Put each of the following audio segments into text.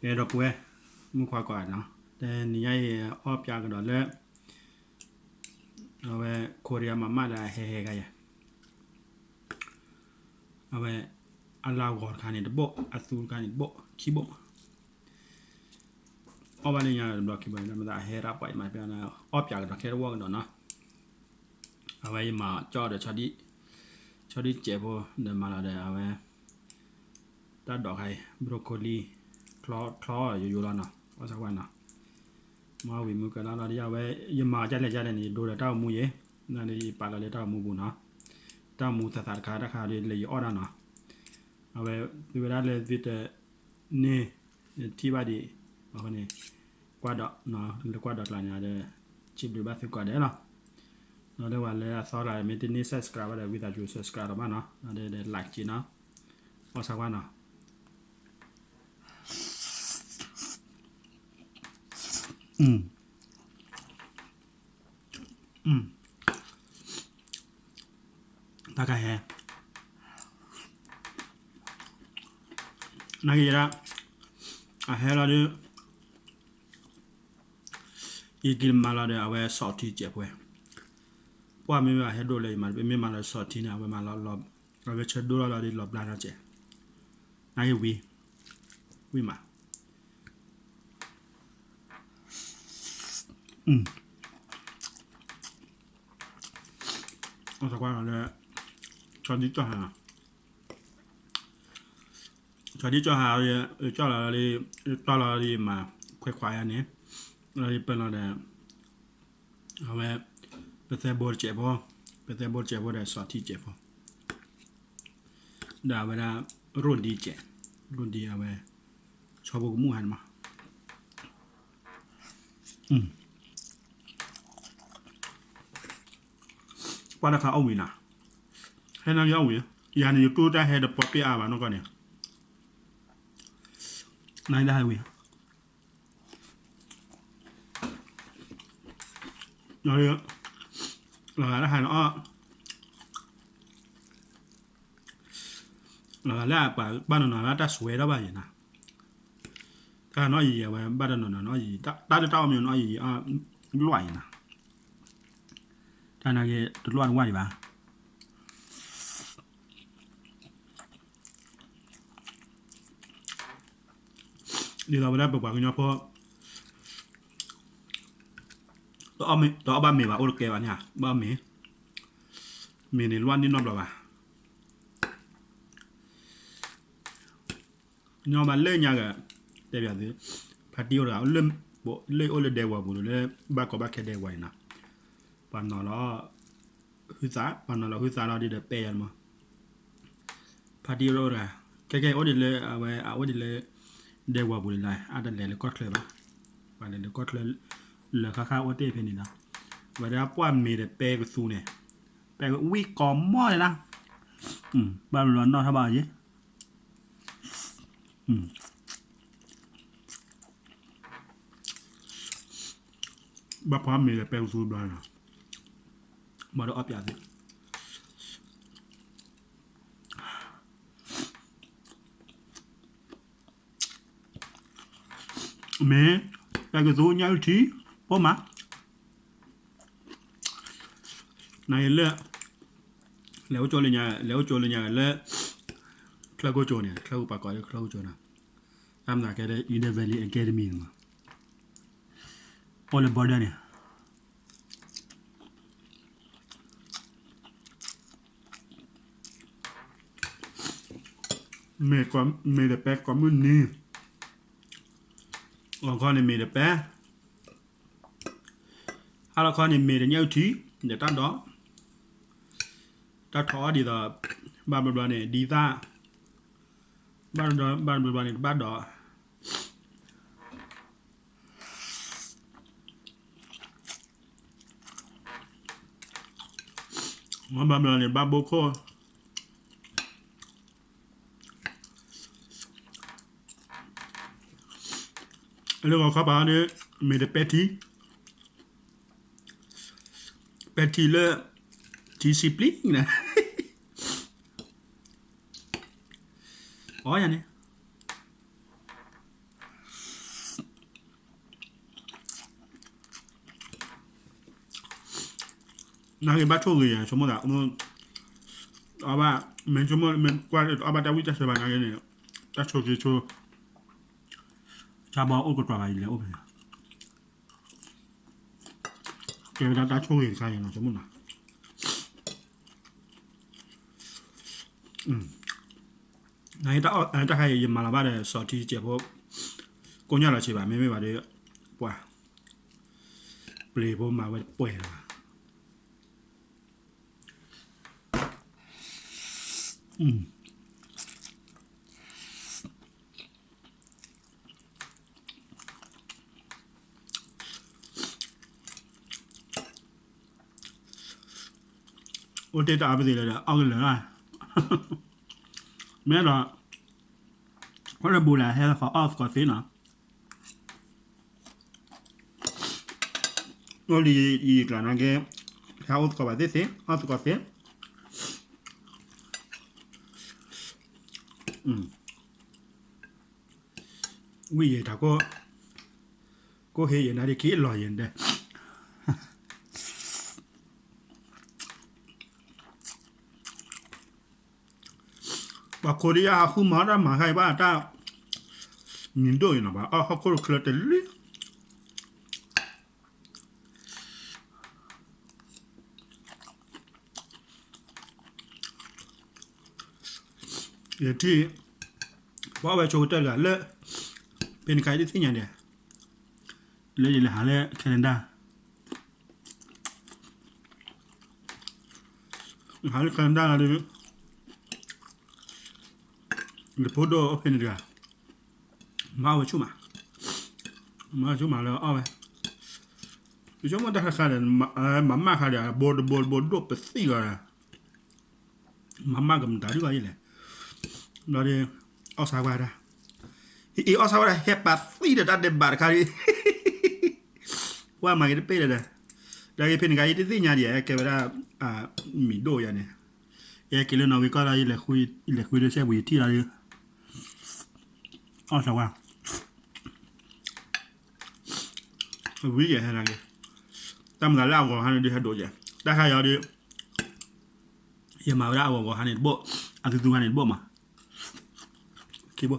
era pues mu kwa kwa no te ni ai op ya ga le ave korea mama la he ga ya ave ala gor kan ni bo asul kan ni bo ki bo o ba ni ya do ki bo na ma da he ra pa ma pa na op ya ga ke ro ga no ave ma cho de cho di je bo de ma la de ave ta do hai broccoli clawอยู่แล้วเนาะว่าสักวันเนาะมาวิมุกันแล้วอย่าไว้ยมาจะเลยนี่ดูแล้วต้ามูเยนั่นนี่ปาละเลยต้ามูบุเนาะต้ามูสตาร์คาราคาเลยออดเนาะเอาไว้เวลาเลยวิตนี่ที่ว่าดีว่าคนนี้กว่าดอกเนาะหรือกว่าดอกหลายอย่างเด้ชิปดูบ้าสิกว่าเด้เนาะเราได้ว่าเลยสอนอะไรไม่ติดนี่ subscribe อะไรวิตาจู subscribe มาเนาะเราได้ไลค์จีเนาะว่าสักวันเนาะ大概係那個啦，係啦啲，依啲馬拉啲เอาไว้สอดที่เจ็บเว้ยว่าไม่มาให้ดูเลยมันไม่มาเลยสอดที่เนี่ยเอาไว้มาลอบเอาไว้เช็ดดูแล้วเราได้ลอบลาแล้วเจ็บนั่นคือวีมาเอาสักวันเลยชอบที่จะหาเลยชอบอะไรตอนเราดีมาควายอันนี้เราเป็นอะไรเอาไว้เป็นแต่บอลเจ็บพอได้สอดที่เจ็บพอด่าเวลารุ่นดีเจ็บรุ่นดีเอาไว้ชอบบุกมู่หันมาว่าถ้าเขาเอาวินะให้นักเอาวิยานี่ตู้ได้ให้เด็กป๊อปปี้อาบ้านน้องก่อนเนี่ยนายได้วิเราเยอะเราได้ให้อ้อเราได้ป่ะบ้านนอนได้สวยแล้วบ้างนะถ้าน้อยเอาไว้บ้านนอนน้อยได้เต้ามีน้อยรวยนะถ้านักเก็ตรวยว่าดีป่ะนี่เราไม่ได้บอกว่าคุณย่าพ่อตัวบ้านมีว่าโอเควันเนี่ยบ้านมีในวันนี้นอนหรอวะยอมมาเล่นยังไงแต่แบบนี้พัดเดียวเราเริ่มบ่เล่นโอเลเดวบุรุษเล่บ้านก็บ้านแค่เดวนะปานนอนแล้วคือซาเราดีเดเปย์มาพัดเดียวเราเลยแค่โอดีเลยเอาไว้โอดีเลยเดวบุรุษเลยอาจจะเลยก็เคลื่อนมาวันเลยก็เคลื่อนเหลือข้าวโอเต้เพนินะวันนี้ป้อนมีแต่เปย์กับซูเนี่ยเปย์กับวิ่งกอมหม้อเลยนะบ้านร้อนนอนท่าบ้านยี่บ้านพร้อมมีแต่เปย์กับซูบ้านนะมาดูอัพยาสิเมย์เปย์กับซูเนี่ยทีพ่อมาในเรื่องแล้วโจเลยเนี่ยแล้วคลาโกโจเนี่ยคลาโกปากก่อนคลาโกโจนะทำหนักแค่ได้ยูนิเวอร์ลี่แอคาเดมี่มาโอเลบอร์ดเนี่ยเมย์เดแปะก็มุ่นนี่ละครเนี่ยเมย์เดแปะละครเนี่ยเมย์เดเนี่ยทีเดี๋ยวตั้งดอกถ้าท้อดีต่อบ้านเนี่ยดีซ่าบ้านเนี่ยบ้านดอกบ้านเนี่ยบ้านโบโคแล้วก็ข้าวปลาเนี่ยมีแต่เป็ดทีเลอร์ทีซิปลิงนะอ๋ออย่างนี้那个把臭个也什么的，我们阿爸没什么没关阿爸在位置是吧？那个呢，在臭个臭，家宝我个抓来一了，我朋友，给他打臭个看见了什么呢？那一打开也马拉巴的烧鸡解剖，公家了去吧，没把这哇，不离不马为不了。我这打不得了的，熬个人啊，没了，我这不来还好熬个谁呢？我离一个那个，还熬个把这些，熬个谁？为也他个黑人那里给老人的，把korea humara mahai ba ta nindo ina ba a hakoro klatelli yeti ba ba chote la le pen kai di tinya de le hale Canada hale Canada la de le podo pen dia ma wa chuma la awe yo mo da ka le mamma ka dia bod do pe siga mamma gam da ri ba ile la de osawa da i osawa da hepa sida da de barkariว่ามาได้เป็นเลยได้เป็นไงที่เนี่ยเดี๋ยวแกเวลามีโดยเนี่ยแกเล่นเอาไว้ก็ได้เลยคุยด้วยแค่วิธีอะไรอ๋อใช่ว่าวิธีอะไรกันตั้งแต่เล่าก่อนฮันดีฮันโดยได้ใครเอาดิยังมาเล่าก่อนฮันนี่โบอาทิตย์ตุงฮันนี่โบมาคิดโบ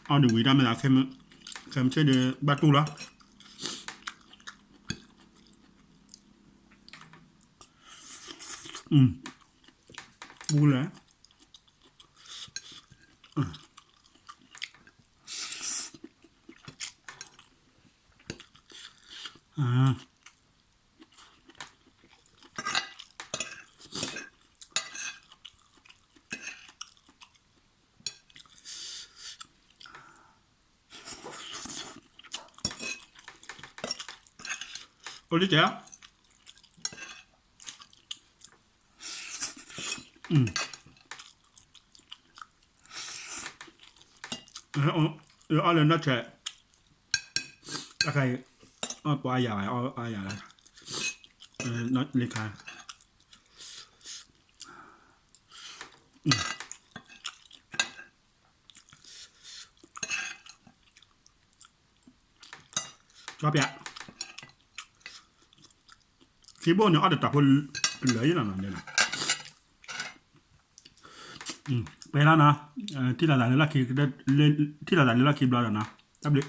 เอาดูวิธีมันเข้มเช่นบาตูละบูเลยโอ้ดิเจ้าเอาเลยนะเจ้าใครปอยาอะไรอยาอะไรนัดเลขาชอบยะคิดว่าเนี่ยอาจจะตัดพลเหลืออยู่นั่นเนี่ยนะไปแล้วนะที่เราได้เล่นที่เราได้เล่นคลิปแล้วนะตับเล็ก